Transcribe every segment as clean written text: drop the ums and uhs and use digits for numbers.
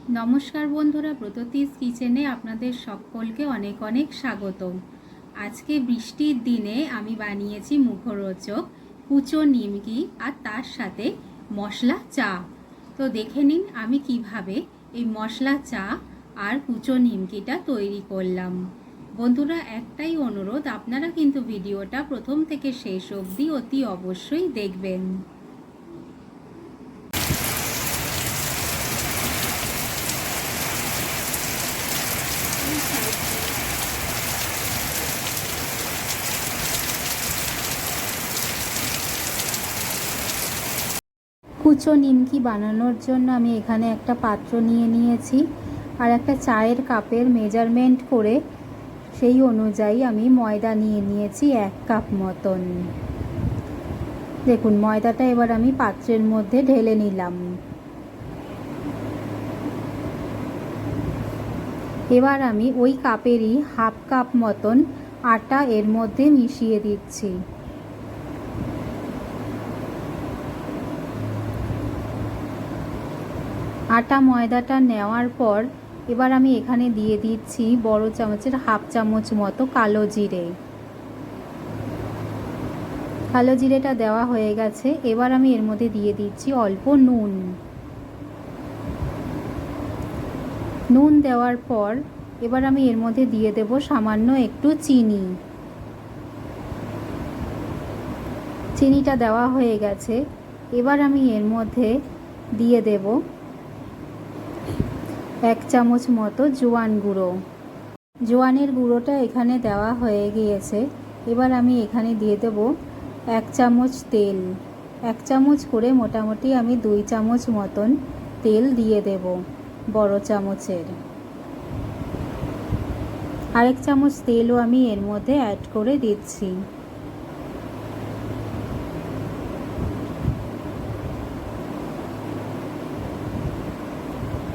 নমস্কার বন্ধুরা, ব্রততিস কিচেনে আপনাদের সকলকে অনেক অনেক স্বাগত। আজকে বৃষ্টির দিনে আমি বানিয়েছি মুখরোচক কুচো নিমকি আর তার সাথে মশলা চা। তো দেখে নিন আমি কিভাবে এই মশলা চা আর কুচো নিমকিটা তৈরি করলাম। বন্ধুরা, একটাই অনুরোধ, আপনারা কিন্তু ভিডিওটা প্রথম থেকে শেষ অবধি অতি অবশ্যই দেখবেন। কুচো নিমকি বানানোর জন্য আমি এখানে একটা পাত্র নিয়ে নিয়েছি আর একটা চায়ের কাপের মেজারমেন্ট করে সেই অনুযায়ী আমি ময়দা নিয়ে নিয়েছি 1 কাপ মতন। দেখুন, ময়দাটা এবার আমি পাত্রের মধ্যে ঢেলে নিলাম। এবার আমি ওই কাপেরই হাফ কাপ মতন আটা এর মধ্যে মিশিয়ে দিচ্ছি। আটা ময়দাটা নেওয়ার পর এবার আমি এখানে দিয়ে দিচ্ছি বড় চামচের হাফ চামচ মতো কালো জিরে। কালো জিরেটা দেওয়া হয়ে গেছে। এবার আমি এর মধ্যে দিয়ে দিচ্ছি অল্প নুন। নুন দেওয়ার পর এবার আমি এর মধ্যে দিয়ে দেব সামান্য একটু চিনি। চিনিটা দেওয়া হয়ে গেছে। এবার আমি এর মধ্যে দিয়ে দেব 1 চামচ মতো জোয়ান গুঁড়ো। জোয়ানের গুঁড়োটা এখানে দেওয়া হয়ে গিয়েছে। এবার আমি এখানে দিয়ে দেব 1 চামচ তেল। 1 চামচ করে মোটামুটি আমি 2 চামচ মতন তেল দিয়ে দেব বড় চামচের। আরেক চামচ তেলও আমি এর মধ্যে অ্যাড করে দিচ্ছি।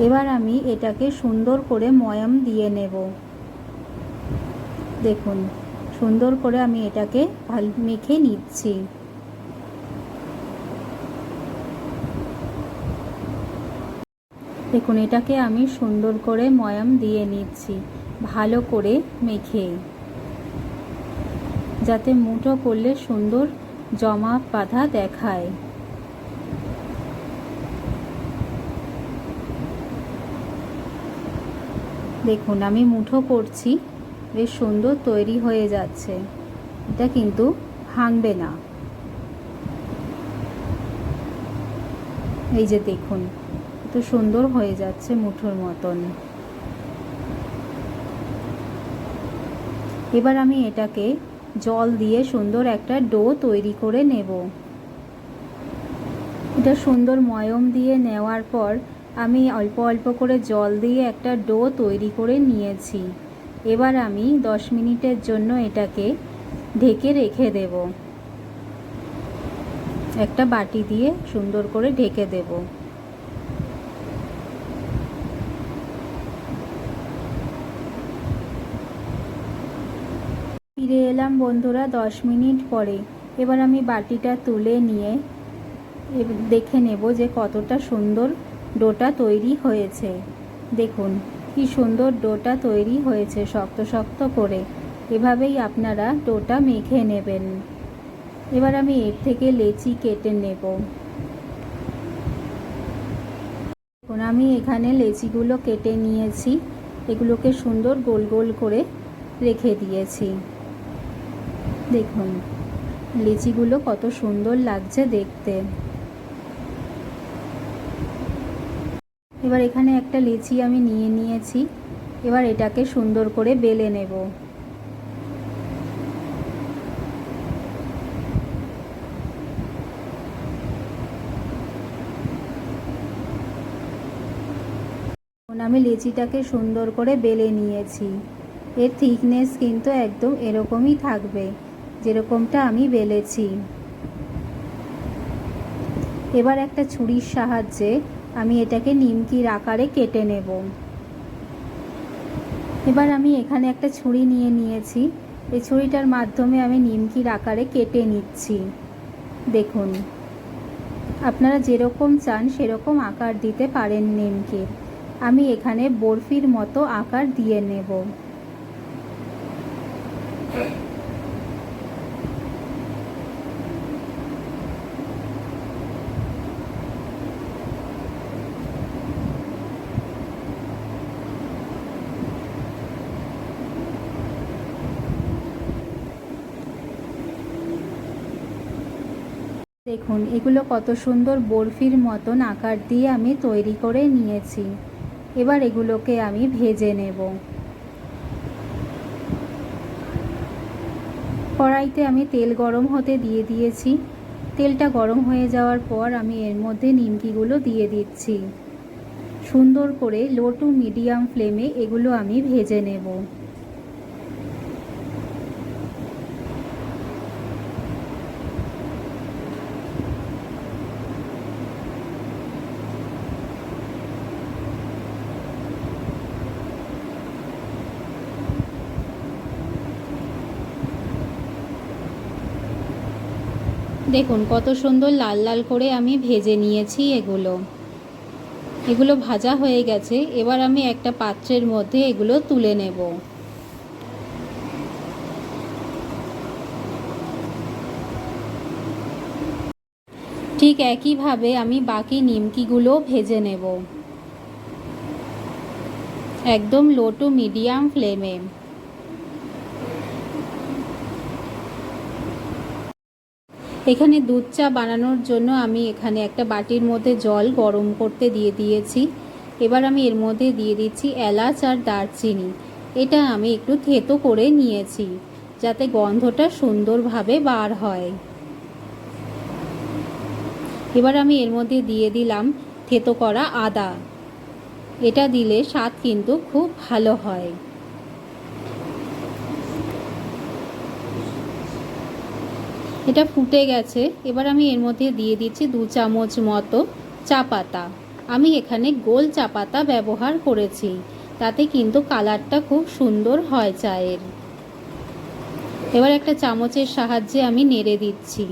এবার আমি এটাকে সুন্দর করে ময়াম দিয়ে নেব। দেখুন, সুন্দর করে আমি এটাকে ভালো মেখে নিচ্ছি। দেখুন, এটাকে আমি সুন্দর করে ময়াম দিয়ে নিচ্ছি, ভালো করে মেখে, যাতে মুঠো করলে সুন্দর জমা বাঁধা দেখায়। দেখুন, আমি মুঠো করছি, বেশ সুন্দর তৈরি হয়ে যাচ্ছে। এটা কিন্তু ভাঙবে না। এই যে দেখুন, কত সুন্দর হয়ে যাচ্ছে মুঠোর মতন। এবার আমি এটাকে জল দিয়ে সুন্দর একটা ডো তৈরি করে নেব। এটা সুন্দর ময়ম দিয়ে নেওয়ার পর আমি অল্প অল্প করে জল দিয়ে একটা ডো তৈরি করে নিয়েছি। এবার আমি 10 মিনিটের জন্য এটাকে ঢেকে রেখে দেব। একটা বাটি দিয়ে সুন্দর করে ঢেকে দেব। ফিরে এলাম বন্ধুরা 10 মিনিট পরে। এবার আমি বাটিটা তুলে নিয়ে দেখে নেব যে কতটা সুন্দর ডোটা তৈরি হয়েছে। দেখুন কি সুন্দর ডোটা তৈরি হয়েছে, শক্ত শক্ত করে। এভাবেই আপনারা ডোটা মেখে নেবেন। এবার আমি এর থেকে লেচি কেটে নেব। দেখুন, আমি এখানে লেচিগুলো কেটে নিয়েছি। এগুলোকে সুন্দর গোল গোল করে রেখে দিয়েছি। দেখুন, লেচিগুলো কত সুন্দর লাগছে দেখতে। এবার এখানে একটা লেচি আমি নিয়ে নিয়েছি। এবার এটাকে সুন্দর করে বেলে নেব। আমি লেচিটাকে সুন্দর করে বেলে নিয়েছি। এর থিকনেস কিন্তু একদম এরকমই থাকবে, যেরকমটা আমি বেলেছি। এবার একটা ছুরির সাহায্যে আমি এটাকে নিমকির আকারে কেটে নেব। এবার আমি এখানে একটা ছুরি নিয়ে নিয়েছি। এই ছুরিটার মাধ্যমে আমি নিমকির আকারে কেটে নিচ্ছি। দেখুন, আপনারা যেরকম চান সেরকম আকার দিতে পারেন নিমকির। আমি এখানে বরফির মতো আকার দিয়ে নেব। দেখুন এগুলো কত সুন্দর বরফির মতন আকার দিয়ে আমি তৈরি করে নিয়েছি। এবার এগুলোকে আমি ভেজে নেব। কড়াইতে আমি তেল গরম হতে দিয়ে দিয়েছি। তেলটা গরম হয়ে যাওয়ার পর আমি এর মধ্যে নিমকিগুলো দিয়ে দিচ্ছি। সুন্দর করে লো টু মিডিয়াম ফ্লেমে এগুলো আমি ভেজে নেব। দেখুন কত সুন্দর লাল লাল করে আমি ভেজে নিয়েছি। এগুলো ভাজা হয়ে গেছে। এবার আমি একটা পাত্রের মধ্যে এগুলো তুলে নেব। ঠিক একইভাবে আমি বাকি নিমকিগুলো ভেজে নেব, একদম লো টু মিডিয়াম ফ্লেমে। এখানে দুধ চা বানানোর জন্য আমি এখানে একটা বাটির মধ্যে জল গরম করতে দিয়ে দিয়েছি। এবার আমি এর মধ্যে দিয়ে দিচ্ছি এলাচ আর দারচিনি। এটা আমি একটু থেতো করে নিয়েছি যাতে গন্ধটা সুন্দরভাবে বার হয়। এবার আমি এর মধ্যে দিয়ে দিলাম থেতো করা আদা। এটা দিলে স্বাদ কিন্তু খুব ভালো হয়। এটা ফুটে গেছে। এবার আমি এর মধ্যে দিয়ে দিচ্ছি 2 চামচ মতো চা পাতা। আমি এখানে গোল চা পাতা ব্যবহার করেছি, তাতে কিন্তু কালারটা খুব সুন্দর হয় চায়ের। এবার একটা চামচের সাহায্যে আমি নেড়ে দিচ্ছি।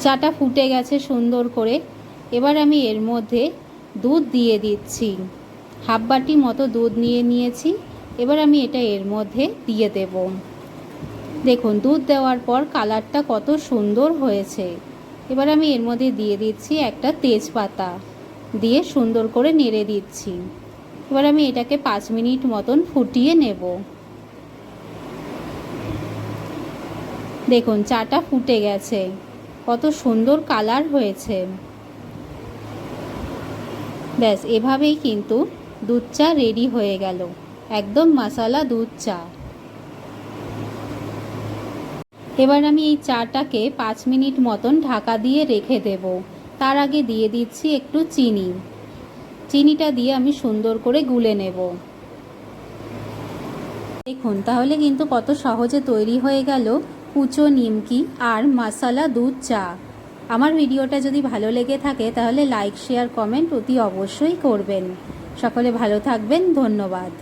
চাটা ফুটে গেছে সুন্দর করে। এবার আমি এর মধ্যে দুধ দিয়ে দিচ্ছি। হাফ বাটি মতো দুধ নিয়েছি। এবার আমি এটা এর মধ্যে দিয়ে দেব। দেখুন দুধ দেওয়ার পর কালারটা কত সুন্দর হয়েছে। এবার আমি এর মধ্যে দিয়ে দিচ্ছি একটা তেজপাতা, দিয়ে সুন্দর করে নেড়ে দিচ্ছি। এবার আমি এটাকে 5 মিনিট মতন ফুটিয়ে নেব। দেখুন চাটা ফুটে গেছে, কত সুন্দর কালার হয়েছে। ব্যাস এভাবেই কিন্তু দুধ চা রেডি হয়ে গেল, একদম মশলা দুধ চা। এবার আমি এই চাটাকে 5 মিনিট মতন ঢাকা দিয়ে রেখে দেব। তার আগে দিয়ে দিচ্ছি একটু চিনি। চিনিটা দিয়ে আমি সুন্দর করে গুলে নেব। দেখুন তাহলে কিন্তু কত সহজে তৈরি হয়ে গেল কুচো নিমকি আর মশলা দুধ চা। আমার ভিডিওটা যদি ভালো লেগে থাকে তাহলে লাইক শেয়ার কমেন্ট অতি অবশ্যই করবেন। সকলে ভালো থাকবেন, ধন্যবাদ।